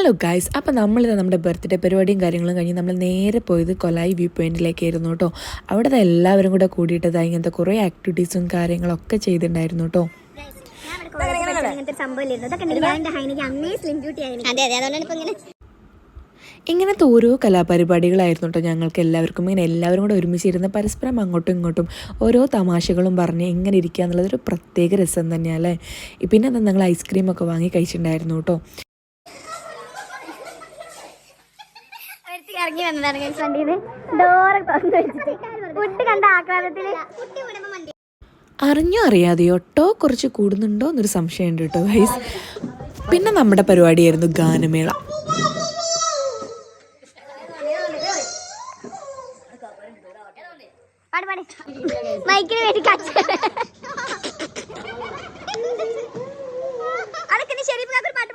Hello guys, അപ്പോൾ നമ്മളിത് നമ്മുടെ ബർത്ത്ഡേ പരിപാടിയും കാര്യങ്ങളും കഴിഞ്ഞ് നമ്മൾ നേരെ പോയത് കൊലായി വ്യൂ പോയിന്റിലേക്കായിരുന്നു കേട്ടോ. അവിടെ എല്ലാവരും കൂടെ കൂടിയിട്ടത് ഇങ്ങനത്തെ കുറേ ആക്ടിവിറ്റീസും കാര്യങ്ങളൊക്കെ ചെയ്തിട്ടുണ്ടായിരുന്നു കേട്ടോ. ഇങ്ങനത്തെ ഓരോ കലാപരിപാടികളായിരുന്നു കേട്ടോ ഞങ്ങൾക്ക് എല്ലാവർക്കും. ഇങ്ങനെ എല്ലാവരും കൂടെ ഒരുമിച്ചിരുന്ന് പരസ്പരം അങ്ങോട്ടും ഇങ്ങോട്ടും ഓരോ തമാശകളും പറഞ്ഞ് ഇങ്ങനെ ഇരിക്കുക എന്നുള്ളതൊരു പ്രത്യേക രസം തന്നെയല്ലേ. പിന്നെ ഞങ്ങൾ ഐസ്ക്രീമൊക്കെ വാങ്ങി കഴിച്ചിട്ടുണ്ടായിരുന്നു കേട്ടോ. ഇറങ്ങി വന്നതാണ് വണ്ടിയിൽ ഡോറ് തുറന്നു വെച്ചിട്ട് ഫുഡ് കണ്ട ആക്രാന്തത്തിൽ അറിഞ്ഞോ അറിയാതെയോ കുറച്ച് കൂടുന്നുണ്ടോ എന്നൊരു സംശയമുണ്ട് കേട്ടോ ഗൈസ്. പിന്നെ നമ്മുടെ പരിപാടിയായിരുന്നു ഗാനമേള. മൈക്കിന് വേണ്ടി അതൊക്കെ ശരി പാട്ട്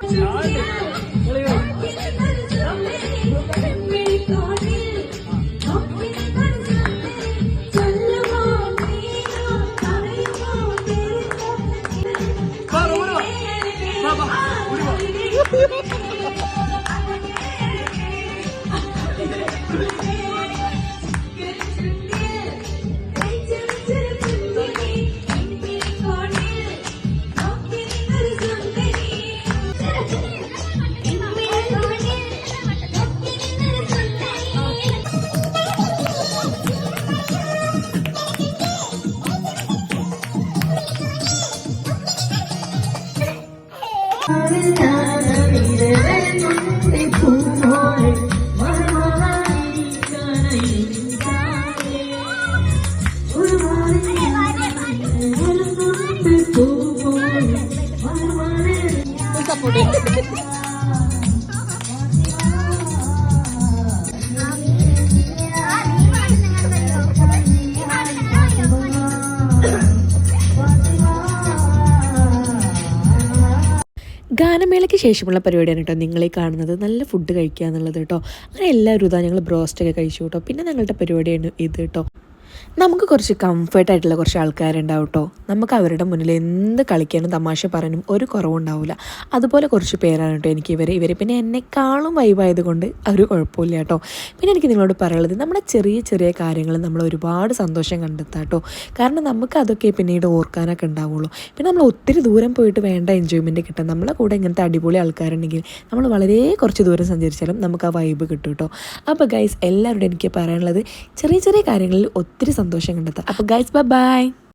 ഗാനമേളയ്ക്ക് ശേഷമുള്ള പരിപാടിയാണ് കേട്ടോ നിങ്ങളീ കാണുന്നത്. നല്ല ഫുഡ് കഴിക്കുക എന്നുള്ളത് കേട്ടോ. അങ്ങനെ എല്ലാവരും ഇതാ ഞങ്ങൾ ബ്രോസ്റ്റൊക്കെ കഴിച്ചു കേട്ടോ. പിന്നെ ഞങ്ങളുടെ പരിപാടിയാണ് ഇത് കേട്ടോ. നമുക്ക് കുറച്ച് കംഫർട്ടായിട്ടുള്ള കുറച്ച് ആൾക്കാരുണ്ടാവും കേട്ടോ. നമുക്ക് അവരുടെ മുന്നിൽ എന്ത് കളിക്കാനും തമാശ പറയാനും ഒരു കുറവുണ്ടാവില്ല. അതുപോലെ കുറച്ച് പേരാണ് കേട്ടോ എനിക്ക് ഇവർ പിന്നെ എന്നെക്കാളും വൈബായതുകൊണ്ട് അവർ കുഴപ്പമില്ല കേട്ടോ. പിന്നെ എനിക്ക് നിങ്ങളോട് പറയുള്ളത്, നമ്മുടെ ചെറിയ ചെറിയ കാര്യങ്ങൾ നമ്മൾ ഒരുപാട് സന്തോഷം കണ്ടെത്താം കേട്ടോ. കാരണം നമുക്ക് അതൊക്കെ പിന്നീട് ഓർക്കാനൊക്കെ ഉണ്ടാവുള്ളൂ. പിന്നെ നമ്മൾ ഒത്തിരി ദൂരം പോയിട്ട് വേണ്ട എൻജോയ്മെൻറ്റ് കിട്ടാൻ നമ്മളെ കൂടെ ഇങ്ങനത്തെ അടിപൊളി ആൾക്കാരുണ്ടെങ്കിൽ നമ്മൾ വളരെ കുറച്ച് ദൂരം സഞ്ചരിച്ചാലും നമുക്ക് ആ വൈബ് കിട്ടും കേട്ടോ. അപ്പോൾ ഗൈസ്, എല്ലാവരോടും എനിക്ക് പറയാനുള്ളത് ചെറിയ ചെറിയ കാര്യങ്ങളിൽ ഒത്തിരി സന്തോഷം കണ്ടെത്താം. അപ്പോൾ ഗൈസ്, ബൈ.